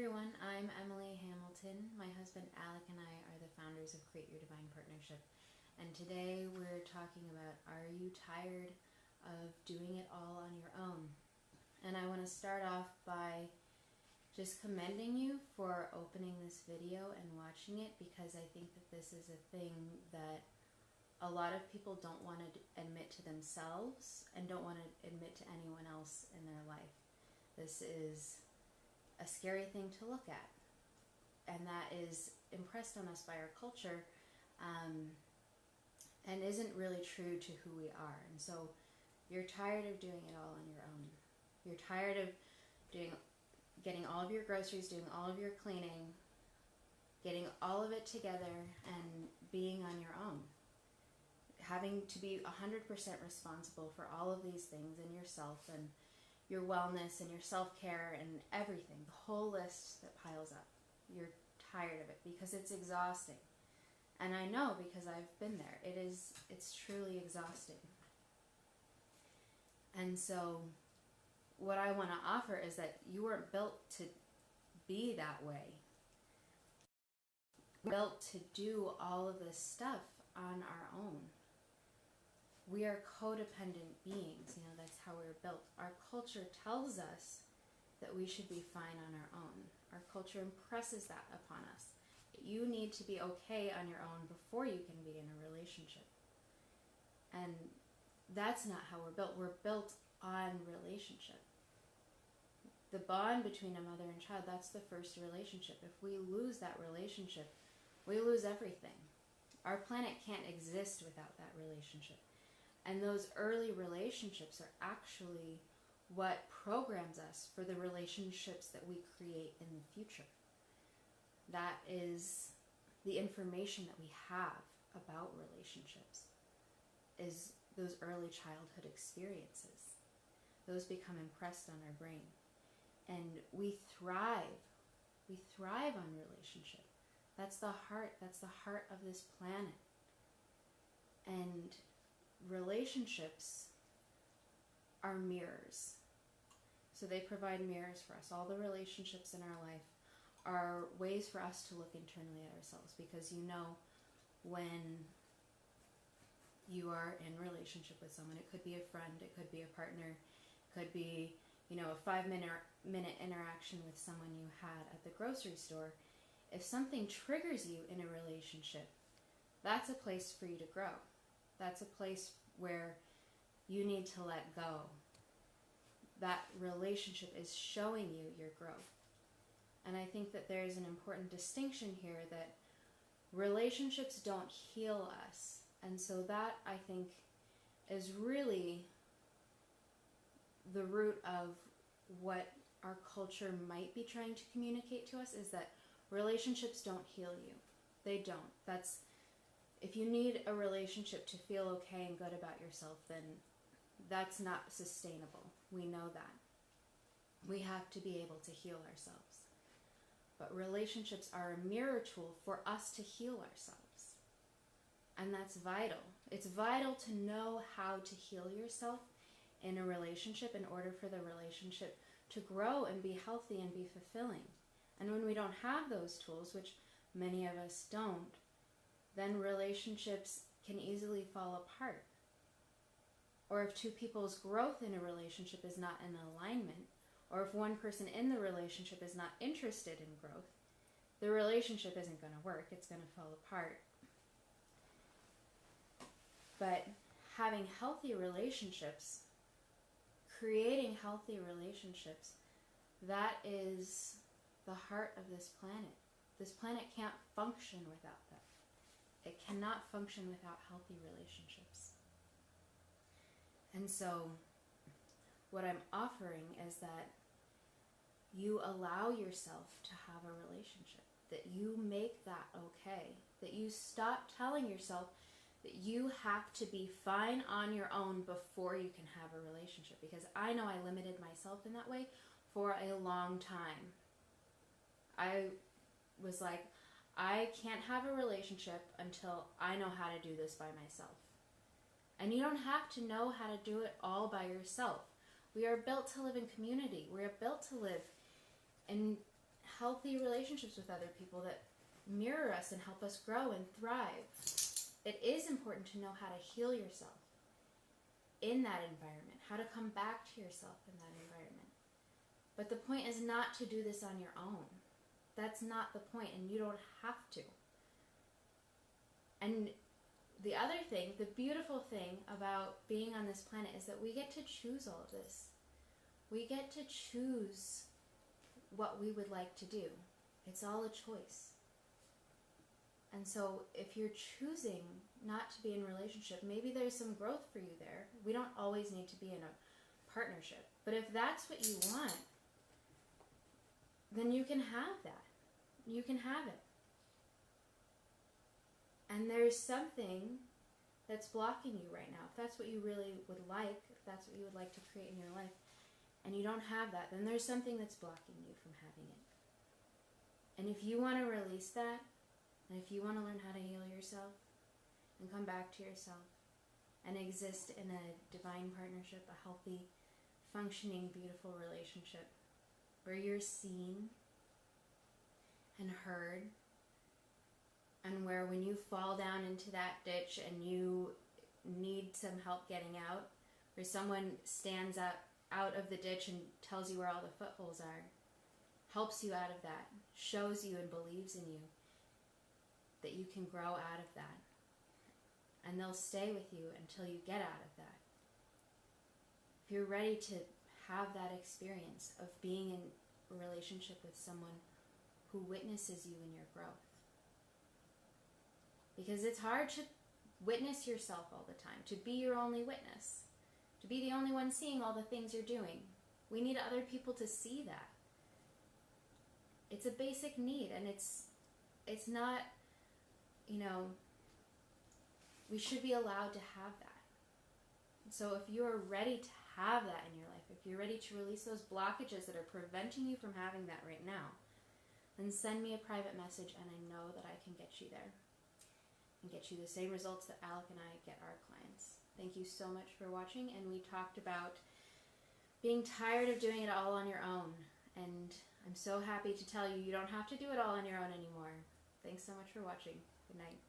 everyone, I'm Emily Hamilton. My husband Alec and I are the founders of Create Your Divine Partnership. And today we're talking about, are you tired of doing it all on your own? And I want to start off by just commending you for opening this video and watching it, because I think that this is a thing that a lot of people don't want to admit to themselves and don't want to admit to anyone else in their life. This is a scary thing to look at, and that is impressed on us by our culture, and isn't really true to who we are. And so you're tired of doing it all on your own. You're tired of getting all of your groceries, doing all of your cleaning, getting all of it together and being on your own, having to be 100% responsible for all of these things and yourself and your wellness and your self-care and everything, the whole list that piles up. You're tired of it because it's exhausting. And I know, because I've been there. It's truly exhausting. And so what I want to offer is that you weren't built to be that way. We're built to do all of this stuff on our own. We are codependent beings, that's how we're built. Our culture tells us that we should be fine on our own. Our culture impresses that upon us. You need to be okay on your own before you can be in a relationship. And that's not how we're built. We're built on relationship. The bond between a mother and child, that's the first relationship. If we lose that relationship, we lose everything. Our planet can't exist without that relationship. And those early relationships are actually what programs us for the relationships that we create in the future. That is the information that we have about relationships, is those early childhood experiences. Those become impressed on our brain. And we thrive on relationship. That's the heart of this planet. And relationships are mirrors. So they provide mirrors for us. All the relationships in our life are ways for us to look internally at ourselves, because when you are in relationship with someone, it could be a friend, it could be a partner, it could be a 5-minute interaction with someone you had at the grocery store. If something triggers you in a relationship, that's a place for you to grow. That's a place where you need to let go. That relationship is showing you your growth. And I think that there is an important distinction here, that relationships don't heal us. And so that, I think, is really the root of what our culture might be trying to communicate to us, is that relationships don't heal you. They don't. If you need a relationship to feel okay and good about yourself, then that's not sustainable. We know that. We have to be able to heal ourselves. But relationships are a mirror tool for us to heal ourselves. And that's vital. It's vital to know how to heal yourself in a relationship in order for the relationship to grow and be healthy and be fulfilling. And when we don't have those tools, which many of us don't, then relationships can easily fall apart. Or if two people's growth in a relationship is not in alignment, or if one person in the relationship is not interested in growth, the relationship isn't going to work. It's going to fall apart. But having healthy relationships, creating healthy relationships, that is the heart of this planet. This planet can't function without that. It cannot function without healthy relationships. And so what I'm offering is that you allow yourself to have a relationship, that you make that okay, that you stop telling yourself that you have to be fine on your own before you can have a relationship. Because I know I limited myself in that way for a long time. I was like, I can't have a relationship until I know how to do this by myself. And you don't have to know how to do it all by yourself. We are built to live in community. We are built to live in healthy relationships with other people that mirror us and help us grow and thrive. It is important to know how to heal yourself in that environment, how to come back to yourself in that environment. But the point is not to do this on your own. That's not the point, and you don't have to. And the other thing, the beautiful thing about being on this planet is that we get to choose all of this. We get to choose what we would like to do. It's all a choice. And so if you're choosing not to be in a relationship, maybe there's some growth for you there. We don't always need to be in a partnership. But if that's what you want, then you can have that. You can have it. And there's something that's blocking you right now. If that's what you really would like, if that's what you would like to create in your life, and you don't have that, then there's something that's blocking you from having it. And if you want to release that, and if you want to learn how to heal yourself and come back to yourself and exist in a divine partnership, a healthy, functioning, beautiful relationship where you're seen and heard, and where when you fall down into that ditch and you need some help getting out, where someone stands out of the ditch and tells you where all the footholes are, helps you out of that, shows you and believes in you, that you can grow out of that. And they'll stay with you until you get out of that. If you're ready to have that experience of being in a relationship with someone who witnesses you in your growth. Because it's hard to witness yourself all the time, to be your only witness, to be the only one seeing all the things you're doing. We need other people to see that. It's a basic need, and it's not, we should be allowed to have that. So if you're ready to have that in your life, if you're ready to release those blockages that are preventing you from having that right now, then send me a private message, and I know that I can get you there and get you the same results that Alec and I get our clients. Thank you so much for watching, and we talked about being tired of doing it all on your own, and I'm so happy to tell you you don't have to do it all on your own anymore. Thanks so much for watching. Good night.